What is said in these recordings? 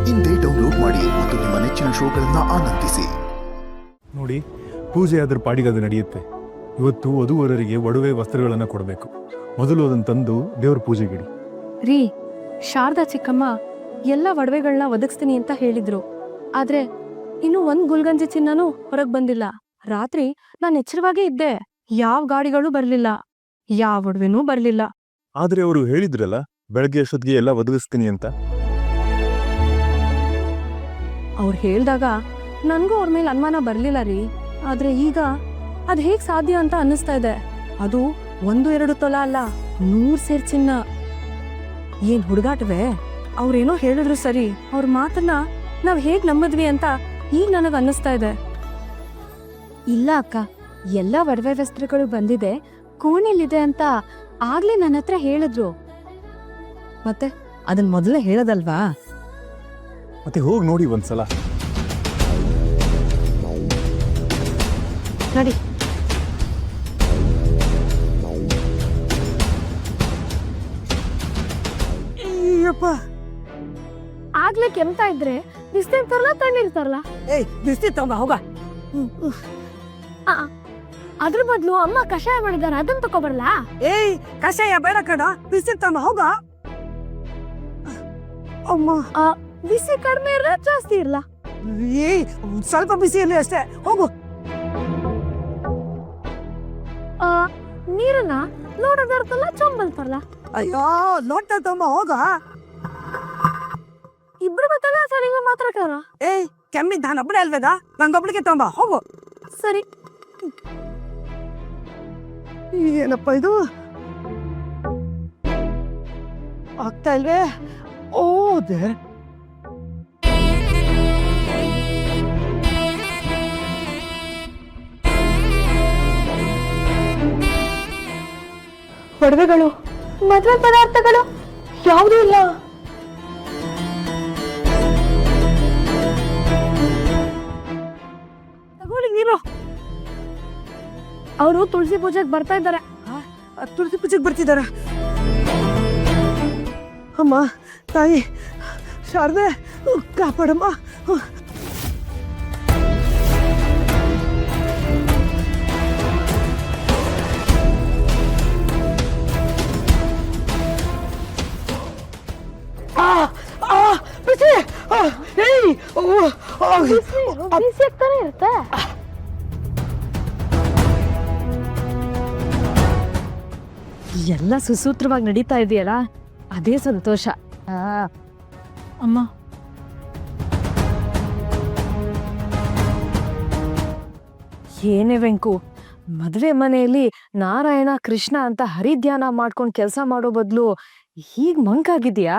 ಇಂದೇ ಡೌನ್ಲೋಡ್ ಮಾಡಿ ಮತ್ತು ನಿಮ್ಮ ನೆಚ್ಚಿನ ಶೋಗಳನ್ನ ಆನಂದಿಸಿ. ನೋಡಿ, ಪೂಜೆ ಅದ್ರ ಪಾಡಿಗೆ ಅದು ನಡೆಯುತ್ತೆ. ಇವತ್ತು ವಧುವರರಿಗೆ ಒಡವೆ ವಸ್ತ್ರಗಳನ್ನ ಕೊಡಬೇಕು. ಮೊದಲು ಅದನ್ನ ತಂದು ದೇವ್ರ ಪೂಜೆಗಿಡಿ. ರೀ, ಶಾರದಾ ಚಿಕ್ಕಮ್ಮ ಎಲ್ಲ ಒಡವೆಗಳನ್ನ ಒದಗಿಸ್ತೀನಿ ಅಂತ ಹೇಳಿದ್ರು. ಆದ್ರೆ ಇನ್ನು ಒಂದ್ ಗುಲ್ಗಂಜಿ ಚಿನ್ನನೂ ಹೊರಗ್ ಬಂದಿಲ್ಲ. ರಾತ್ರಿ ನಾನ್ ಎಚ್ಚರವಾಗೇ ಇದ್ದೆ. ಯಾವ ಗಾಡಿಗಳು ಬರ್ಲಿಲ್ಲ, ಯಾವ ಒಡವೆನೂ ಬರ್ಲಿಲ್ಲ. ಆದ್ರೆ ಅವರು ಹೇಳಿದ್ರಲ್ಲ, ಬೆಳಗ್ಗೆ ಅಷ್ಟೊತ್ತಿಗೆ ಎಲ್ಲ ಒದಗಿಸ್ತೀನಿ ಅಂತ. ಅವ್ರು ಹೇಳ್ದಾಗ ನನ್ಗೂ ಅವ್ರ ಮೇಲೆ ಅನುಮಾನ ಬರ್ಲಿಲ್ಲ ರೀ. ಆದ್ರೆ ಈಗ ಅದ್ ಹೇಗ್ ಸಾಧ್ಯ ಅಂತ ಅನ್ನಿಸ್ತಾ ಇದೆ. ಅದು 1-2 ತೊಲ ಅಲ್ಲ, 100 ಸೇರ್ ಚಿನ್ನ. ಏನ್ ಹುಡುಗಾಟವೇ? ಅವ್ರೇನೋ ಹೇಳಿದ್ರು ಸರಿ, ಅವ್ರ ಮಾತನ್ನ ನಾವ್ ಹೇಗ್ ನಂಬದ್ವಿ ಅಂತ ಈಗ ನನಗ್ ಅನ್ನಿಸ್ತಾ ಇದೆ. ಇಲ್ಲ ಅಕ್ಕ, ಎಲ್ಲ ಒಡವೆ ವಸ್ತ್ರಗಳು ಬಂದಿದೆ, ಕೋಣೆಲಿದೆ ಅಂತ ಆಗ್ಲೇ ನನ್ನ ಹತ್ರ ಹೇಳಿದ್ರು. ಮತ್ತೆ ಅದನ್ ಮೊದಲೇ ಹೇಳದಲ್ವಾ? ಮತ್ತೆ ಹೋಗಿ ನೋಡಿ ಒಂದ್ಸಲ. ನಡಿ. ಆಗ್ಲೇ ಕೆಮ್ತಾ ಇದ್ರೆ ಬಿಸ್ತಿ ತರಲ್ಲ, ತಣ್ಣಿರ್ತಾರಲ್ಲ. ಬಿಸ್ತಿ ತಗೊಂಬ ಹೋಗ. ಅದ್ರ ಬದ್ಲು ಅಮ್ಮ ಕಷಾಯ ಮಾಡಿದಾರ, ಅದನ್ನ ತಗೊಬರ್ಲ? ಕಷಾಯ ಬೇಡ ಕಣ, ಬಿಸಿ ತಗೊಂಬ ಹೋಗ. ಅಮ್ಮ, ಬಿಸಿ ಕಡಿಮೆ ಇರಲ್ಲ, ಜಾಸ್ತಿ ಇರಲ್ಲ? ಸ್ವಲ್ಪ ಬಿಸಿ ಇರಲಿ ಅಷ್ಟೇ, ಹೋಗು. ನೀರನ್ನ ನೋಡೋದರ್ತಲ್ಲ, ಚೊಂಬಲ್ತಾರಲ್ಲ. ಅಯ್ಯೋ, ನೋಡ್ತಾ ತಗೊಂಬ ಹೋಗ. ಇಬ್ರು ಬತ್ತಲ್ಲ, ಸರಿ ಮಾತ್ರ ಕರ. ಕೆಮ್ಮಿದ್ದ ನಾನೊಬ್ಬಳೇ ಅಲ್ವೇದ, ನಂಗೊಬ್ಳಿಗೆ ತಗೊಂಬ ಹೋಗು. ಸರಿ. ಏನಪ್ಪ ಇದು ಆಗ್ತಾ ಇಲ್ವೇ? ಓದೆ ಒಡವೆಗಳು, ಮದುವೆ ಪದಾರ್ಥಗಳು ಯಾವುದೂ ಇಲ್ಲ. ತಗೊಳ್ಳಿ ನೀರು. ಅವರು ತುಳಸಿ ಪೂಜೆಗೆ ಬರ್ತಾ ಇದ್ದಾರೆ. ತುಳಸಿ ಪೂಜೆಗೆ ಬರ್ತಿದಾರ? ಅಮ್ಮ, ತಾಯಿ ಶಾರದೆ, ಕಾಪಾಡಮ್ಮ. ಇರುತ್ತೆ. ಎಲ್ಲ ಸುಸೂತ್ರವಾಗಿ ನಡೀತಾ ಇದೆಯಲ್ಲ, ಅದೇ ಸಂತೋಷ. ಅಮ್ಮ, ಏನೇ ವೆಂಕು, ಮದುವೆ ಮನೆಯಲ್ಲಿ ನಾರಾಯಣ ಕೃಷ್ಣ ಅಂತ ಹರಿಧ್ಯಾನ ಮಾಡ್ಕೊಂಡು ಕೆಲಸ ಮಾಡೋ ಬದಲು ಹೀಗ್ ಮಂಕಾಗಿದ್ಯಾ?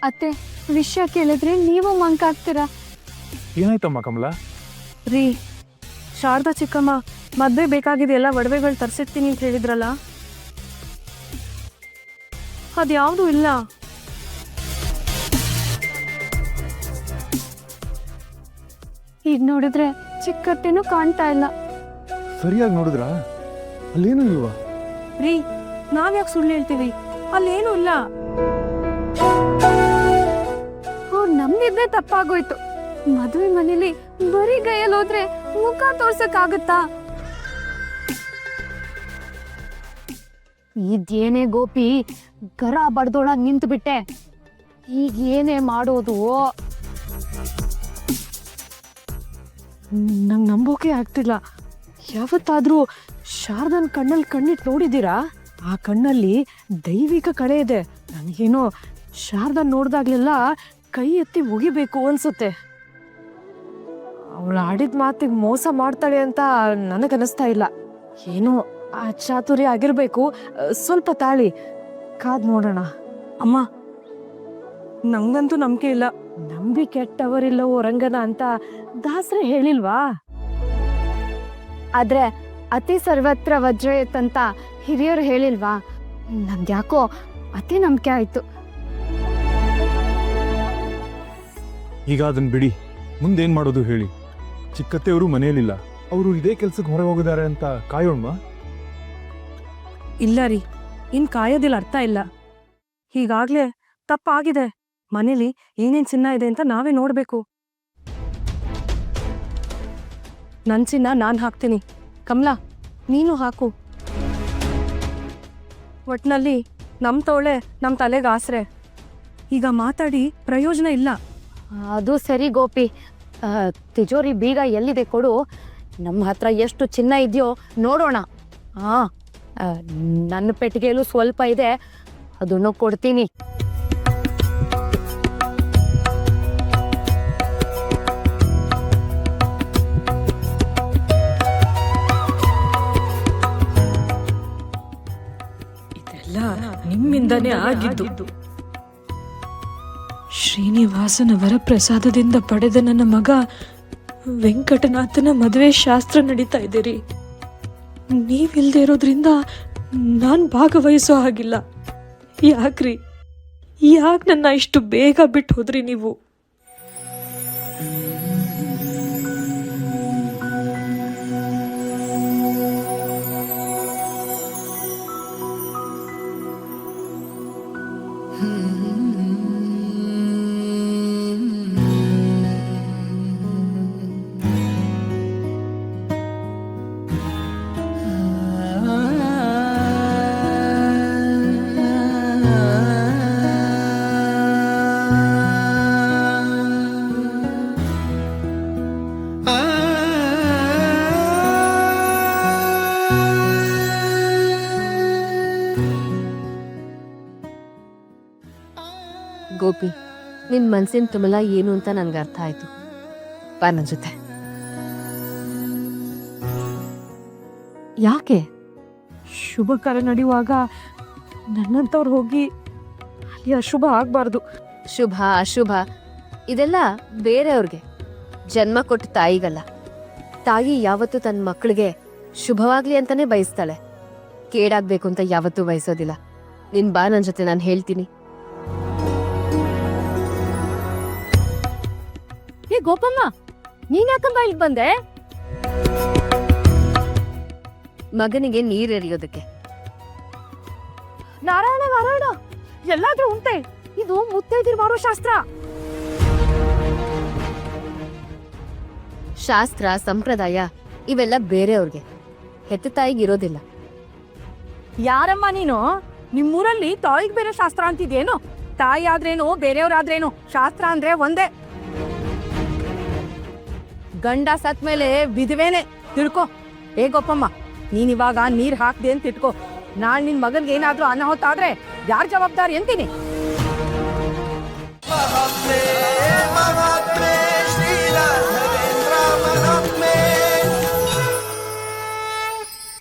ಅತ್ತೆ, ವಿಷಯ ಕೇಳಿದ್ರೆ ನೀವು ಮಂಕಾಗ್ತೀರಾ. ಏನಾಯ್ತಮ್ಮ ಕಮಲಾ? ರೀ, ಶಾರದಾ ಚಿಕ್ಕಮ್ಮ ಮದ್ವೆ ಬೇಕಾಗಿದೆ ಎಲ್ಲ ಒಡವೆಗಳು ತರಿಸಿರ್ತೀನಿ ಅಂತ ಹೇಳಿದ್ರಲ್ಲ, ಅದ್ಯಾವುದೂ ಇಲ್ಲ. ಈಗ ನೋಡಿದ್ರೆ ಚಿಕ್ಕತ್ತೇನೂ ಕಾಣ್ತಾ ಇಲ್ಲ. ಸರಿಯಾಗಿ ನೋಡಿದ್ರ ಅಲ್ಲೇನು ಇಲ್ವಾ? ರೀ, ನಾವ್ಯಾಕೆ ಸುಳ್ಳು ಹೇಳ್ತೀವಿ? ಅಲ್ಲೇನೂ ಇಲ್ಲ. ಅವ್ರು ನಂಬಿದ್ದೆ ತಪ್ಪಾಗೋಯ್ತು. ಮದುವೆ ಮನೇಲಿ ಬರೀ ಗೈಯಲ್ಲಿ ಹೋದ್ರೆ ಮುಖ ತೋರ್ಸಕ್ಕಾಗತ್ತಾ? ಇದೇನೇ ಗೋಪಿ, ಗರ ಬಡ್ದೊಳಗ್ ನಿಂತು ಬಿಟ್ಟೆ. ಈಗ ಏನೇ ಮಾಡೋದು? ನಂಗೆ ನಂಬೋಕೆ ಆಗ್ತಿಲ್ಲ. ಯಾವತ್ತಾದ್ರೂ ಶಾರದನ್ ಕಣ್ಣಲ್ಲಿ ಕಣ್ಣಿಟ್ಟು ನೋಡಿದ್ದೀರಾ? ಆ ಕಣ್ಣಲ್ಲಿ ದೈವಿಕ ಕಳೆ ಇದೆ. ನನಗೇನೋ ಶಾರದನ್ ನೋಡ್ದಾಗ್ಲೆಲ್ಲ ಕೈ ಎತ್ತಿ ಮುಗಿಬೇಕು ಅನ್ಸುತ್ತೆ. ಅವಳು ಆಡಿದ ಮಾತಿಗೆ ಮೋಸ ಮಾಡ್ತಾಳೆ ಅಂತ ನನಗನ್ನಿಸ್ತಾ ಇಲ್ಲ. ಏನೋ ಆ ಚಾತುರ್ಯ ಆಗಿರ್ಬೇಕು. ಸ್ವಲ್ಪ ತಾಳಿ, ಕಾದ್ ನೋಡೋಣ. ಅಮ್ಮ, ನಂಗಂತೂ ನಂಬಿಕೆ ಇಲ್ಲ. ನಂಬಿ ಕೆಟ್ಟವರಿಲ್ಲವೋ ರಂಗನ ಅಂತ ದಾಸರೇ ಹೇಳಿಲ್ವಾ? ಆದ್ರೆ ಅತಿ ಸರ್ವತ್ರ ವಜ್ರಯತ್ ಅಂತ ಹಿರಿಯರು ಹೇಳಿಲ್ವಾ? ನಂಗ್ಯಾಕೋ ಅತಿ ನಂಬಿಕೆ ಆಯ್ತು. ಈಗ ಅದನ್ನ ಬಿಡಿ, ಮುಂದೇನ್ ಮಾಡೋದು ಹೇಳಿ. ಚಿಕ್ಕತ್ತೆಯವರು ಮನೆಯಲ್ಲಿಲ್ಲ, ಅವರು ಇದೇ ಕೆಲ್ಸಕ್ಕೆ ಹೊರಗೆ ಹೋಗಿದ್ದಾರೆ ಅಂತ ಕಾಯೋಣ. ಇಲ್ಲ ರೀ, ಇನ್ ಕಾಯೋದಿಲ್ಲ, ಅರ್ಥ ಇಲ್ಲ. ಹೀಗಾಗ್ಲೇ ತಪ್ಪಾಗಿದೆ. ಮನೇಲಿ ಏನೇನ್ ಚಿನ್ನ ಇದೆ ಅಂತ ನಾವೇ ನೋಡ್ಬೇಕು. ನನ್ ಚಿನ್ನ ನಾನ್ ಹಾಕ್ತೀನಿ. ಕಮಲಾ, ನೀನು ಹಾಕು. ಒಟ್ನಲ್ಲಿ ನಮ್ ತೋಳೆ ನಮ್ ತಲೆಗೆ ಆಸ್ರೆ. ಈಗ ಮಾತಾಡಿ ಪ್ರಯೋಜನ ಇಲ್ಲ. ಅದು ಸರಿ ಗೋಪಿ. ತಿಜೋರಿ ಬೀಗ ಎಲ್ಲಿದೆ ಕೊಡು. ನಮ್ಮ ಹತ್ರ ಎಷ್ಟು ಚಿನ್ನ ಇದೆಯೋ ನೋಡೋಣ. ನನ್ನ ಪೆಟ್ಟಿಗೆಯಲ್ಲೂ ಸ್ವಲ್ಪ ಇದೆ, ಅದನ್ನು ಕೊಡ್ತೀನಿ. ಇದೆಲ್ಲ ನಿಮ್ಮಿಂದನೇ ಆಗಿದ್ದು. ಶ್ರೀನಿವಾಸನ ವರಪ್ರಸಾದದಿಂದ ಪಡೆದ ನನ್ನ ಮಗ ವೆಂಕಟನಾಥನ ಮದುವೆ ಶಾಸ್ತ್ರ ನಡೀತಾ ಇದ್ದೀರಿ. ನೀವಿಲ್ದೇ ಇರೋದ್ರಿಂದ ನಾನು ಭಾಗವಹಿಸೋ ಹಾಗಿಲ್ಲ. ಯಾಕ್ರಿ, ಯಾಕೆ ನನ್ನ ಇಷ್ಟು ಬೇಗ ಬಿಟ್ಟು ಹೋದ್ರಿ ನೀವು? ಗೋಪಿ, ನಿನ್ ಮನ್ಸಿನ ತುಮಲ ಏನು ಅಂತ ನನ್ಗೆ ಅರ್ಥ ಆಯ್ತು. ಬಾ ನನ್ ಜೊತೆ. ಯಾಕೆ? ಶುಭ ಕಾರ್ಯ ನಡೆಯುವಾಗ ನನ್ನಂತವ್ರು ಹೋಗಿ ಅಲ್ಲಿ ಅಶುಭ ಆಗ್ಬಾರ್ದು. ಶುಭ ಅಶುಭ ಇದೆಲ್ಲ ಬೇರೆಯವ್ರಿಗೆ. ಜನ್ಮ ಕೊಟ್ಟ ತಾಯಿಗಲ್ಲ. ತಾಯಿ ಯಾವತ್ತೂ ತನ್ನ ಮಕ್ಕಳಿಗೆ ಶುಭವಾಗ್ಲಿ ಅಂತಾನೆ ಬಯಸ್ತಾಳೆ, ಕೇಡಾಗ್ಬೇಕು ಅಂತ ಯಾವತ್ತೂ ಬಯಸೋದಿಲ್ಲ. ನಿನ್ ಬಾ ನನ್ ಜೊತೆ, ನಾನು ಹೇಳ್ತೀನಿ. ಏ ಗೋಪಮ್ಮ, ನೀನ್ ಯಾಕಮ್ಮ ಇಲ್ಲಿ ಬಂದೆ? ಮಗನಿಗೆ ನೀರೆರಿಯೋದಕ್ಕೆ. ನಾರಾಯಣ ನಾರಾಯಣ, ಎಲ್ಲಾದ್ರೂ ಉಂಟೆ? ಇದು ಮುತ್ತೈದಿರು ಮಾಡೋ ಶಾಸ್ತ್ರ. ಶಾಸ್ತ್ರ ಸಂಪ್ರದಾಯ ಇವೆಲ್ಲ ಬೇರೆಯವ್ರಿಗೆ, ಹೆತ್ತ ತಾಯಿಗೆ ಇರೋದಿಲ್ಲ. ಯಾರಮ್ಮ ನೀನು? ನಿಮ್ಮೂರಲ್ಲಿ ತಾಯಿಗೆ ಬೇರೆ ಶಾಸ್ತ್ರ ಅಂತಿದ್ಯೇನು? ತಾಯಿ ಆದ್ರೇನು ಬೇರೆಯವ್ರಾದ್ರೇನು, ಶಾಸ್ತ್ರ ಅಂದ್ರೆ ಒಂದೇ. ಗಂಡ ಸತ್ ಮೇಲೆ ವಿಧವೇನೆ ತಿಳ್ಕೊ. ಏ ಗೋಪಮ್ಮ, ನೀನಿವಾಗ ನೀರ್ ಹಾಕ್ದೆ ಅಂತ ಇಟ್ಕೋ. ನಾಳೆ ನಿನ್ ಮಗನ್ಗೆ ಏನಾದ್ರೂ ಅನಾಹುತ ಆದ್ರೆ ಯಾರ್ ಜವಾಬ್ದಾರಿ ಅಂತೀನಿ?